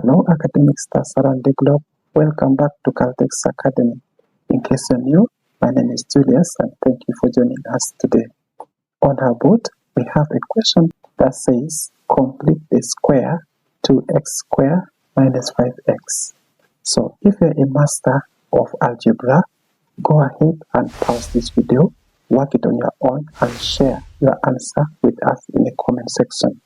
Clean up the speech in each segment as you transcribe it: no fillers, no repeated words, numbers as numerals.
Hello academic stars around the globe, welcome back to Caltex Academy. In case you're new, my name is Julius and thank you for joining us today. On our board, we have a question that says, complete the square 2x squared minus 5x. So if you're a master of algebra, go ahead and pause this video, work it on your own and share your answer with us in the comment section.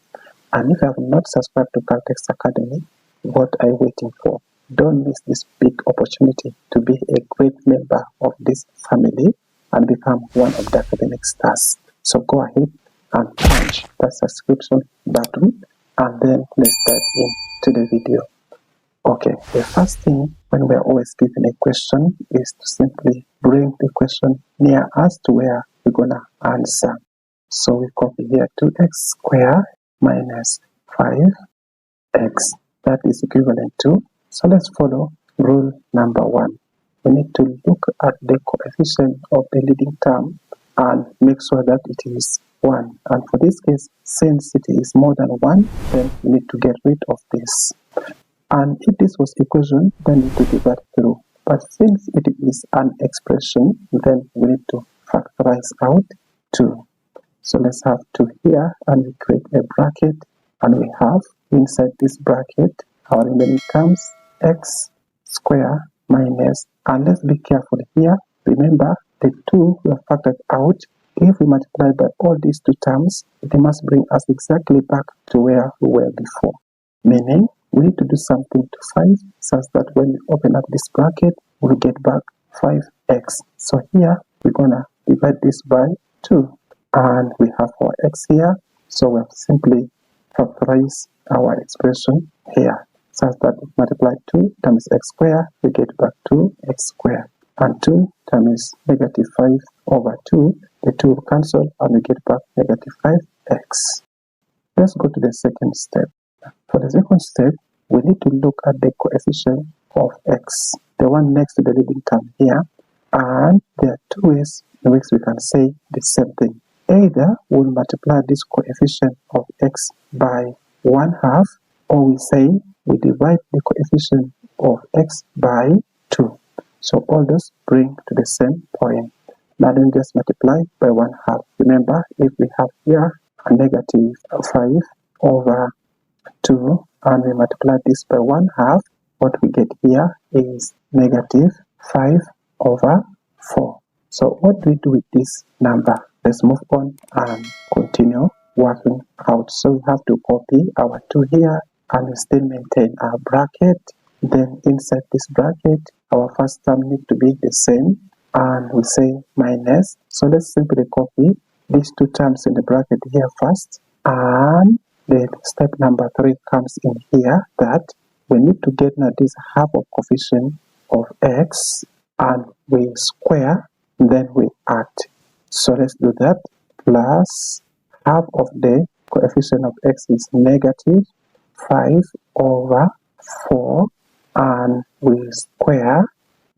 And if you have not subscribed to Caltex Academy, what are you waiting for? Don't miss this big opportunity to be a great member of this family and become one of the academic stars. So go ahead and punch that subscription button and then let's dive into the video. Okay, the first thing when we're always given a question is to simply bring the question near us to where we're gonna answer. So we copy here 2x squared minus 5x. That is equivalent to, so let's follow rule number 1. We need to look at the coefficient of the leading term and make sure that it is 1. And for this case, since it is more than 1, then we need to get rid of this. And if this was equation, then we need to divide through. But since it is an expression, then we need to factorize out 2. So let's have 2 here and we create a bracket and we have inside this bracket our remaining terms x squared minus, and let's be careful here. Remember the 2 we have factored out. If we multiply by all these 2 terms, it must bring us exactly back to where we were before. Meaning we need to do something to 5 such that when we open up this bracket, we'll get back 5x. So here we're gonna divide this by 2. And we have our x here, so we have simply factorize our expression here, such that if multiply 2 times x squared, we get back 2x squared. And 2 times negative 5 over 2, the 2 will cancel and we get back negative 5x. Let's go to the second step. For the second step, we need to look at the coefficient of x, the one next to the leading term here, and there are 2 ways in which we can say the same thing. Either we'll multiply this coefficient of x by 1/2, or we say we divide the coefficient of x by 2. So all those bring to the same point. Now then just multiply by 1/2. Remember, if we have here a negative 5 over 2 and we multiply this by 1/2, what we get here is negative 5 over 4. So what do we do with this number? Let's move on and continue working out. So we have to copy our 2 here and we still maintain our bracket. Then inside this bracket, our first term needs to be the same and we say minus. So let's simply copy these 2 terms in the bracket here first, and then step number 3 comes in here, that we need to get now this half of coefficient of x and we square, then we add. So let's do that. Plus half of the coefficient of x is negative 5 over 4 and we square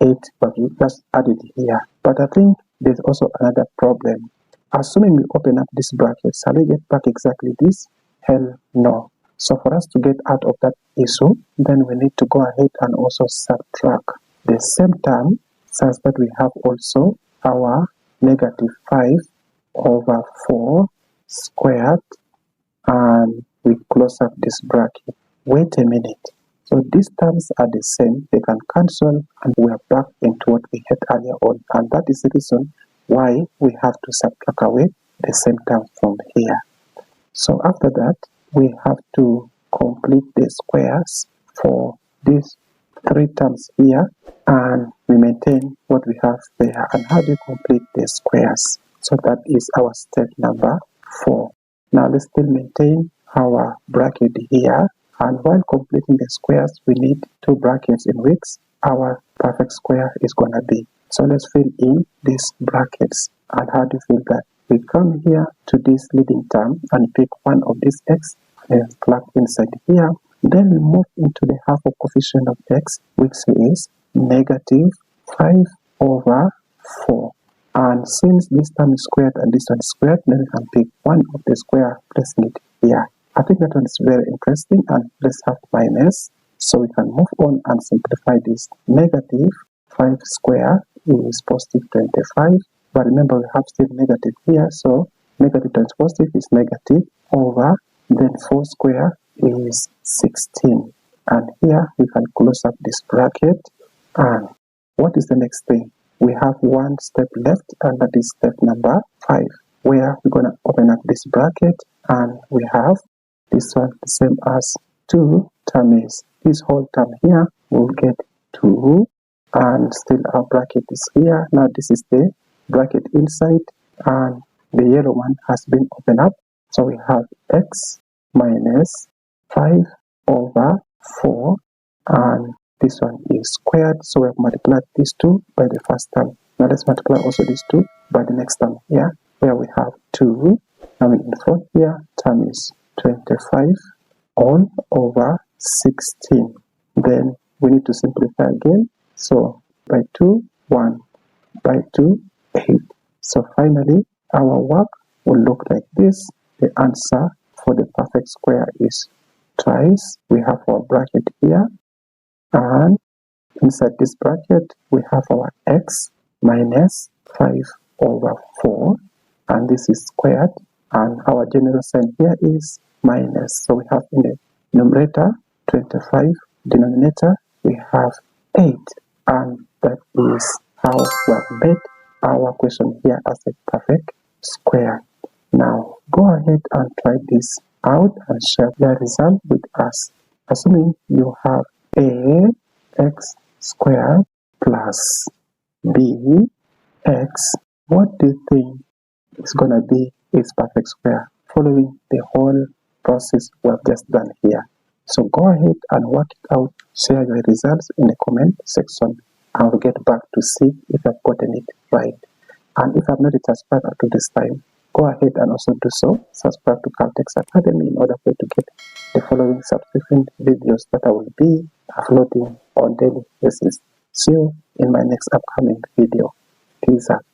it, but we just add it here. But I think there's also another problem. Assuming we open up this bracket, shall we get back exactly this? Hell no. So for us to get out of that issue, then we need to go ahead and also subtract the same term such that we have also our negative 5 over 4 squared and we close up this bracket. Wait a minute. So these terms are the same, they can cancel and we are back into what we had earlier on, and that is the reason why we have to subtract away the same term from here. So after that, we have to complete the squares for these 3 terms here and we maintain what we have there. And how do you complete the squares? So that is our step number 4. Now let's still maintain our bracket here, and while completing the squares we need 2 brackets in which our perfect square is going to be. So let's fill in these brackets. And how do you fill that? We come here to this leading term and pick one of these x and plug inside here. Then we move into the half of coefficient of x, which is negative 5 over 4. And since this term is squared and this one is squared, then we can pick one of the square, placing it here. I think that one is very interesting, and let's have minus So we can move on and simplify this. Negative 5 square is positive 25. But remember, we have still negative here. So negative times positive is negative over, then 4 square is 16. And here we can close up this bracket. And what is the next thing? We have one step left, and that is step number 5, where we're going to open up this bracket, and we have this one the same as 2 times this whole term here. We'll get 2, and still our bracket is here. Now this is the bracket inside, and the yellow one has been opened up. So we have x minus 5 over 4, and this one is squared, so we have multiplied these two by the first term. Now let's multiply also these two by the next term here, where we have 2. Now in front here, term is 25 all over 16. Then we need to simplify again. So by 2, 1, by 2, 8. So finally, our work will look like this. The answer for the perfect square is twice. We have our bracket here, and inside this bracket, we have our x minus 5 over 4, and this is squared, and our general sign here is minus. So we have in the numerator 25, denominator we have 8, and that is how we have made our question here as a perfect square. Now go ahead and try this out and share the result with us. Assuming you have a x squared plus b x, what do you think is going to be its perfect square, following the whole process we have just done here? So go ahead and work it out, share your results in the comment section, and we'll get back to see if I've gotten it right. And if I've not yet subscribed up to this time, go ahead and also do so. Subscribe to Caltex Academy in order for you to get the following subsequent videos that I will be uploading on daily basis. See you in my next upcoming video. Peace out.